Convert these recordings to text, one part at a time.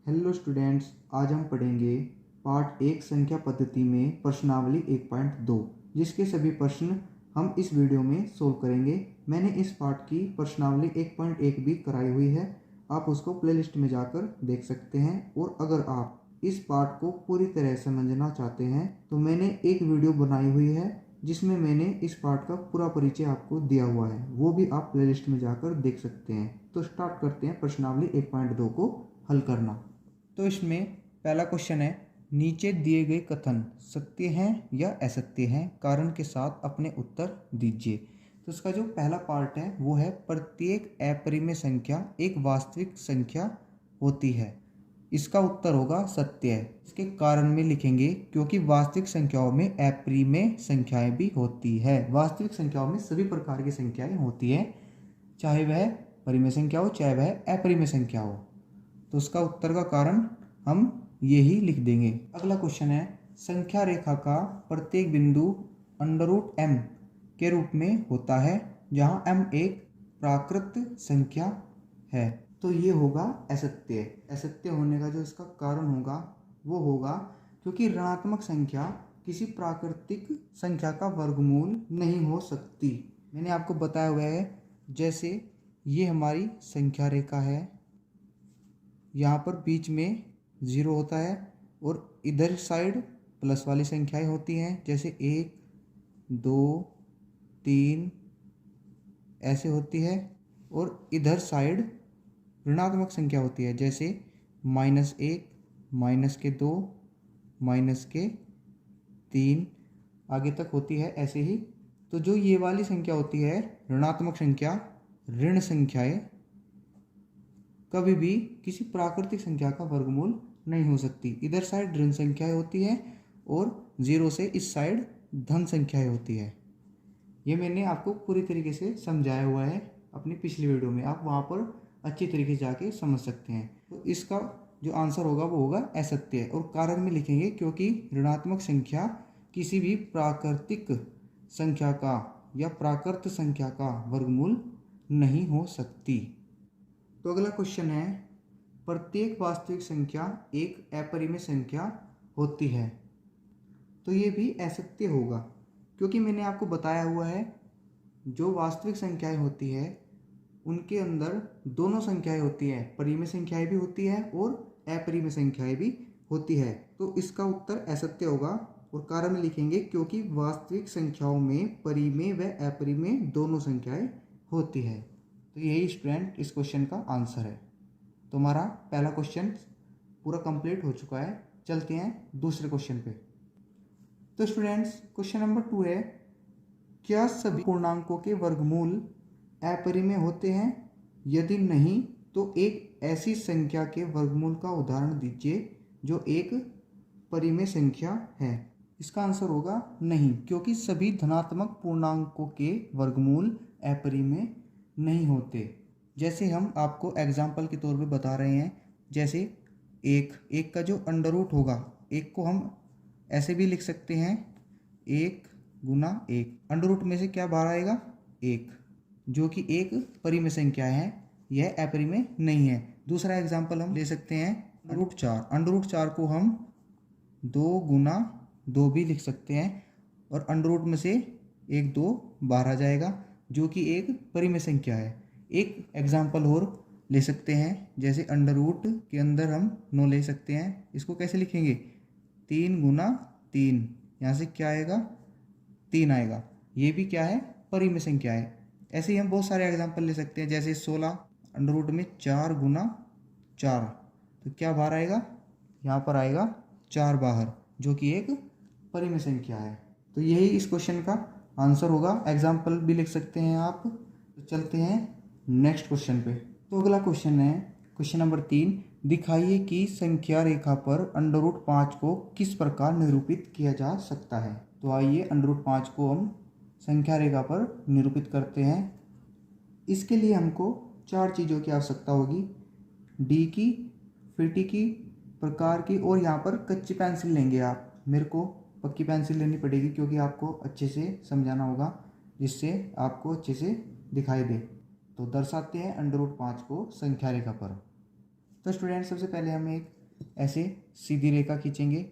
Hello students, आज हम पढ़ेंगे पार्ट 1 संख्या पद्धति में प्रश्नावली 1.2, जिसके सभी प्रश्न हम इस वीडियो में सोल्व करेंगे। मैंने इस पार्ट की प्रश्नावली 1.1 भी कराई हुई है, आप उसको प्लेलिस्ट में जाकर देख सकते हैं। और अगर आप इस पार्ट को पूरी तरह समझना चाहते हैं तो मैंने एक वीडियो बनाई हुई है जिसमें मैंने इस पार्ट का पूरा परिचय आपको दिया हुआ है, वो भी आप प्लेलिस्ट में जाकर देख सकते हैं। तो स्टार्ट करते हैं प्रश्नावली 1.2 को हल करना। तो इसमें पहला क्वेश्चन है, नीचे दिए गए कथन सत्य हैं या असत्य हैं, कारण के साथ अपने उत्तर दीजिए। तो इसका जो पहला पार्ट है वो है, प्रत्येक अपरिमेय संख्या एक वास्तविक संख्या होती है। इसका उत्तर होगा सत्य है। इसके कारण में लिखेंगे, क्योंकि वास्तविक संख्याओं में अपरिमेय संख्याएं भी होती है। वास्तविक संख्याओं में सभी प्रकार की संख्याएं होती है, चाहे वह परिमेय संख्या हो चाहे वह अपरिमेय संख्या हो। तो उसका उत्तर का कारण हम यही लिख देंगे। अगला क्वेश्चन है, संख्या रेखा का प्रत्येक बिंदु √m के रूप में होता है, जहां m एक प्राकृत संख्या है। तो ये होगा असत्य। असत्य होने का जो इसका कारण होगा वो होगा क्योंकि ऋणात्मक संख्या किसी प्राकृतिक संख्या का वर्गमूल नहीं हो सकती। मैंने आपको बताया हुआ है, जैसे ये हमारी संख्या रेखा है, यहाँ पर बीच में 0 होता है और इधर साइड प्लस वाली संख्याएं होती हैं, जैसे 1, 2, 3 ऐसे होती है। और इधर साइड ऋणात्मक संख्या होती है, जैसे -1, -2, -3 आगे तक होती है ऐसे ही। तो जो ये वाली संख्या होती है ऋणात्मक संख्या, ऋण संख्याएं कभी भी किसी प्राकृतिक संख्या का वर्गमूल नहीं हो सकती। इधर साइड ऋण संख्याएं होती है और 0 से इस साइड धन संख्याएं होती है। ये मैंने आपको पूरी तरीके से समझाया हुआ है अपनी पिछली वीडियो में, आप वहाँ पर अच्छी तरीके से जाके समझ सकते हैं। तो इसका जो आंसर होगा वो होगा असत्य है। और कारण में लिखेंगे, क्योंकि ऋणात्मक संख्या किसी भी प्राकृतिक संख्या का या प्राकृत संख्या का वर्गमूल नहीं हो सकती। तो अगला क्वेश्चन है, प्रत्येक वास्तविक संख्या एक अपरिमेय संख्या होती है। तो ये भी असत्य होगा, क्योंकि मैंने आपको बताया हुआ है जो वास्तविक संख्याएं होती है उनके अंदर दोनों संख्याएं होती है, परिमेय संख्याएं भी होती है और अपरिमेय संख्याएं भी होती है। तो इसका उत्तर असत्य होगा। और कारण में लिखेंगे, क्योंकि वास्तविक संख्याओं में परिमेय व अपरिमेय दोनों संख्याएं होती है। तो यही स्टूडेंट इस क्वेश्चन का आंसर है। तो हमारा पहला क्वेश्चन पूरा कंप्लीट हो चुका है। चलते हैं दूसरे क्वेश्चन पे। तो स्टूडेंट्स, क्वेश्चन नंबर 2 है, क्या सभी पूर्णांकों के वर्गमूल अपरिमेय होते हैं? यदि नहीं तो एक ऐसी संख्या के वर्गमूल का उदाहरण दीजिए जो एक परिमेय संख्या है। इसका आंसर होगा नहीं, क्योंकि सभी धनात्मक पूर्णांकों के वर्गमूल अपरिमेय नहीं होते। जैसे हम आपको एग्जाम्पल के तौर पे बता रहे हैं, जैसे एक का जो अंडर रूट होगा, एक को हम ऐसे भी लिख सकते हैं, 1 × 1। अंडर रूट में से क्या बाहर आएगा? 1, जो कि एक परिमेय संख्या है, यह अपरिमेय नहीं है। दूसरा एग्जाम्पल हम ले सकते हैं, √4। अंडर रूट 4 को हम 2 × 2 भी लिख सकते हैं, और अंडर रूट में से 1 2 बाहर आ जाएगा, जो कि एक परिमेय संख्या है। एक एग्जाम्पल और ले सकते हैं, जैसे अंडर रूट के अंदर हम 9 ले सकते हैं। इसको कैसे लिखेंगे? 3 × 3, यहाँ से क्या आएगा? 3 आएगा। ये भी क्या है? परिमेय संख्या है। ऐसे ही हम बहुत सारे एग्जाम्पल ले सकते हैं, जैसे 16 अंडर रूट में 4 × 4, तो क्या बाहर आएगा? यहाँ पर आएगा 4 बाहर, जो कि एक परिमेय संख्या है। तो यही इस क्वेश्चन का आंसर होगा। एग्जाम्पल भी लिख सकते हैं आप। तो चलते हैं नेक्स्ट क्वेश्चन पे। तो अगला क्वेश्चन है, क्वेश्चन नंबर 3, दिखाइए कि संख्या रेखा पर √5 को किस प्रकार निरूपित किया जा सकता है। तो आइए √5 को हम संख्या रेखा पर निरूपित करते हैं। इसके लिए हमको 4 चीज़ों की आवश्यकता होगी, डी की, फिर टी की, प्रकार की, और यहाँ पर कच्ची पेंसिल लेंगे आप। मेरे को पक्की पेंसिल लेनी पड़ेगी, क्योंकि आपको अच्छे से समझाना होगा, जिससे आपको अच्छे से दिखाई दे। तो दर्शाते हैं √5 को संख्या रेखा पर। तो स्टूडेंट सबसे पहले हम एक ऐसे सीधी रेखा खींचेंगे,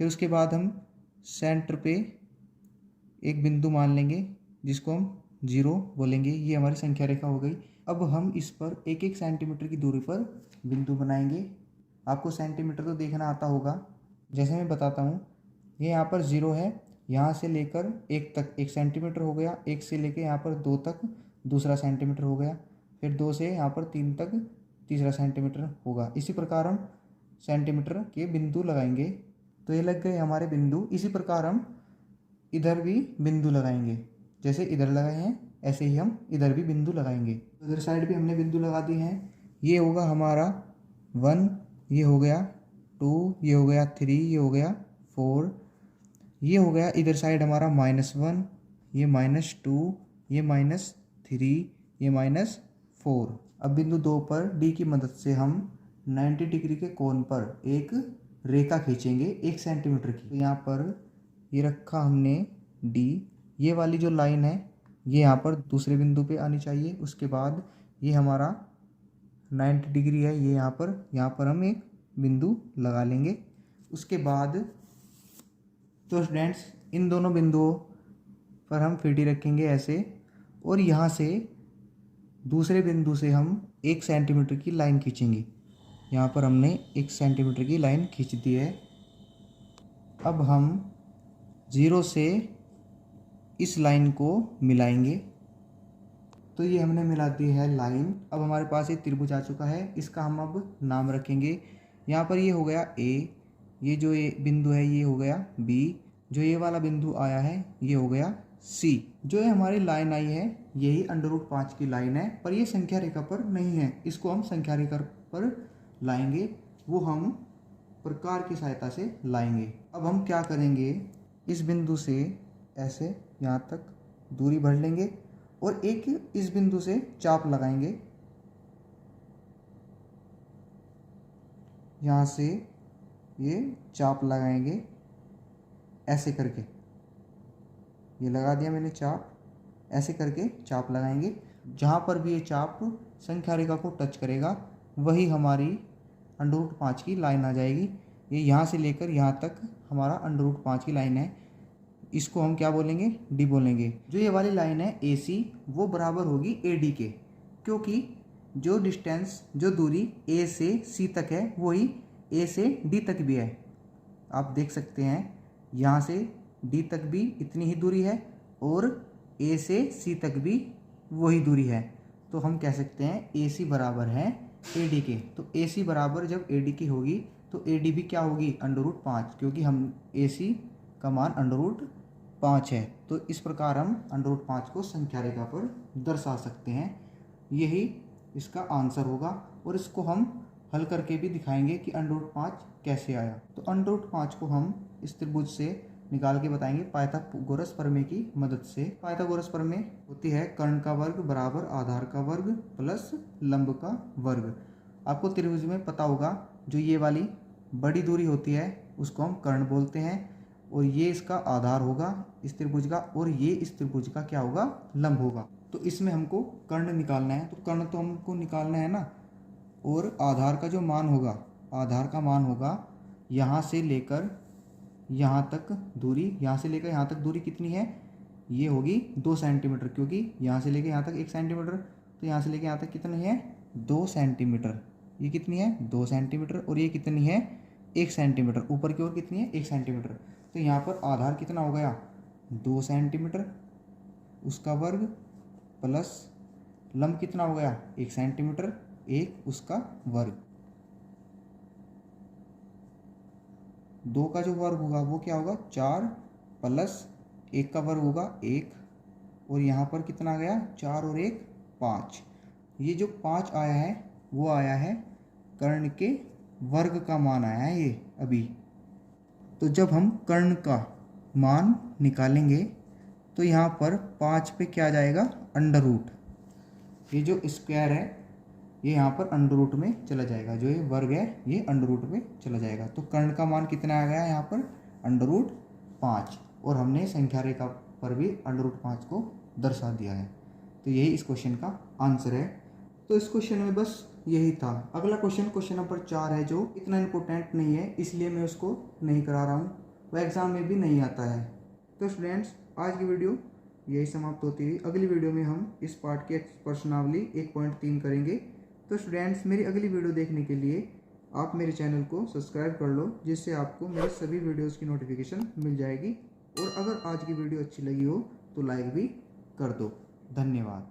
फिर उसके बाद हम सेंटर पे एक बिंदु मान लेंगे जिसको हम 0 बोलेंगे। ये हमारी संख्या रेखा हो गई। अब हम इस पर 1-1 सेंटीमीटर की दूरी पर बिंदु बनाएंगे। आपको सेंटीमीटर तो देखना आता होगा, जैसे मैं बताता हूँ। ये यहाँ पर 0 है, यहाँ से लेकर 1 तक 1 सेंटीमीटर हो गया, 1 से लेकर यहाँ पर 2 तक दूसरा सेंटीमीटर हो गया, फिर 2 से यहाँ पर 3 तक तीसरा सेंटीमीटर होगा। इसी प्रकार हम सेंटीमीटर के बिंदु लगाएंगे। तो ये लग गए हमारे बिंदु। इसी प्रकार हम इधर भी बिंदु लगाएंगे, जैसे इधर लगाए हैं ऐसे ही हम इधर भी बिंदु लगाएंगे। इधर साइड भी हमने बिंदु लगा दिए हैं। ये होगा हमारा 1, ये हो गया 2, ये हो गया 3, ये हो गया 4, ये हो गया इधर साइड हमारा -1, ये -2, ये -3, ये -4। अब बिंदु 2 पर D की मदद से हम 90 डिग्री के कोण पर एक रेखा खींचेंगे 1 सेंटीमीटर की। तो यहाँ पर ये रखा हमने D। ये वाली जो लाइन है ये यहाँ पर दूसरे बिंदु पे आनी चाहिए। उसके बाद ये हमारा 90 डिग्री है, ये यहाँ पर हम एक बिंदु लगा लेंगे। उसके बाद तो स्टूडेंट्स इन दोनों बिंदुओं पर हम 3D रखेंगे ऐसे, और यहाँ से दूसरे बिंदु से हम 1 सेंटीमीटर की लाइन खींचेंगे। यहाँ पर हमने 1 सेंटीमीटर की लाइन खींच दी है। अब हम 0 से इस लाइन को मिलाएंगे। तो ये हमने मिला दी है लाइन। अब हमारे पास एक त्रिभुज आ चुका है, इसका हम अब नाम रखेंगे। यहाँ पर ये हो गया A, ये जो ये बिंदु है ये हो गया B, जो ये वाला बिंदु आया है ये हो गया C। जो ये हमारी लाइन आई है यही √5 की लाइन है, पर ये संख्या रेखा पर नहीं है। इसको हम संख्या रेखा पर लाएंगे, वो हम प्रकार की सहायता से लाएंगे। अब हम क्या करेंगे, इस बिंदु से ऐसे यहाँ तक दूरी बढ़ लेंगे और एक इस बिंदु से चाप लगाएंगे। यहाँ से ये चाप लगाएंगे ऐसे करके, ये लगा दिया मैंने चाप। ऐसे करके चाप लगाएंगे। जहाँ पर भी ये चाप संख्या रेखा को टच करेगा वही हमारी √5 की लाइन आ जाएगी। ये यहाँ से लेकर यहाँ तक हमारा √5 की लाइन है। इसको हम क्या बोलेंगे, D बोलेंगे। जो ये वाली लाइन है AC वो बराबर होगी AD के, क्योंकि जो डिस्टेंस जो दूरी A से C तक है वही A से D तक भी है। आप देख सकते हैं यहाँ से D तक भी इतनी ही दूरी है और A से C तक भी वही दूरी है। तो हम कह सकते हैं AC बराबर है AD के। तो AC बराबर जब AD की होगी तो AD भी क्या होगी, √5, क्योंकि हम AC का मान √5 है। तो इस प्रकार हम √5 को संख्या रेखा पर दर्शा सकते हैं। यही इसका आंसर होगा, और इसको हम हल करके भी दिखाएंगे कि √5 कैसे आया। तो √5 को हम इस त्रिभुज से निकाल के बताएंगे पाइथागोरस प्रमेय की मदद से। पाइथागोरस प्रमेय होती है कर्ण का वर्ग बराबर आधार का वर्ग प्लस लंब का वर्ग। आपको त्रिभुज में पता होगा जो ये वाली बड़ी दूरी होती है उसको हम कर्ण बोलते हैं, और ये इसका आधार होगा इस त्रिभुज का, और ये इस त्रिभुज का क्या होगा, लंब होगा। तो इसमें हमको कर्ण निकालना है। तो कर्ण तो हमको निकालना है ना, और आधार का जो मान होगा, आधार का मान होगा यहाँ से लेकर यहाँ तक दूरी, यहाँ से लेकर यहाँ तक दूरी कितनी है, ये होगी 2 सेंटीमीटर, क्योंकि यहाँ से लेकर यहाँ तक 1 सेंटीमीटर, तो यहाँ से लेकर यहाँ तक कितनी है 2 सेंटीमीटर। ये कितनी है 2 सेंटीमीटर, और ये कितनी है 1 सेंटीमीटर। ऊपर की ओर कितनी है 1 सेंटीमीटर। तो यहाँ पर आधार कितना हो गया 2 सेंटीमीटर उसका वर्ग प्लस लंब कितना हो गया 1 सेंटीमीटर 1 उसका वर्ग। 2 का जो वर्ग होगा वो क्या होगा 4 प्लस 1 का वर्ग होगा 1, और यहाँ पर कितना आ गया 4 और 1 5। ये जो 5 आया है वो आया है कर्ण के वर्ग का मान आया है ये अभी। तो जब हम कर्ण का मान निकालेंगे तो यहाँ पर 5 पे क्या आ जाएगा √। ये जो स्क्वायर है ये यहाँ पर √ में चला जाएगा, जो ये वर्ग है ये √ में चला जाएगा। तो कर्ण का मान कितना आ गया यहाँ पर √5, और हमने संख्या रेखा पर भी √5 को दर्शा दिया है। तो यही इस क्वेश्चन का आंसर है। तो इस क्वेश्चन में बस यही था। अगला क्वेश्चन नंबर 4 है, जो इतना इम्पोर्टेंट नहीं है इसलिए मैं उसको नहीं करा रहा हूँ, वह एग्ज़ाम में भी नहीं आता है। तो स्टूडेंट्स, आज की वीडियो यही समाप्त होती हुई, अगली वीडियो में हम इस पार्ट की प्रश्नावली 1.3 करेंगे। तो स्टूडेंट्स, मेरी अगली वीडियो देखने के लिए आप मेरे चैनल को सब्सक्राइब कर लो, जिससे आपको मेरे सभी वीडियोज़ की नोटिफिकेशन मिल जाएगी। और अगर आज की वीडियो अच्छी लगी हो तो लाइक भी कर दो। धन्यवाद।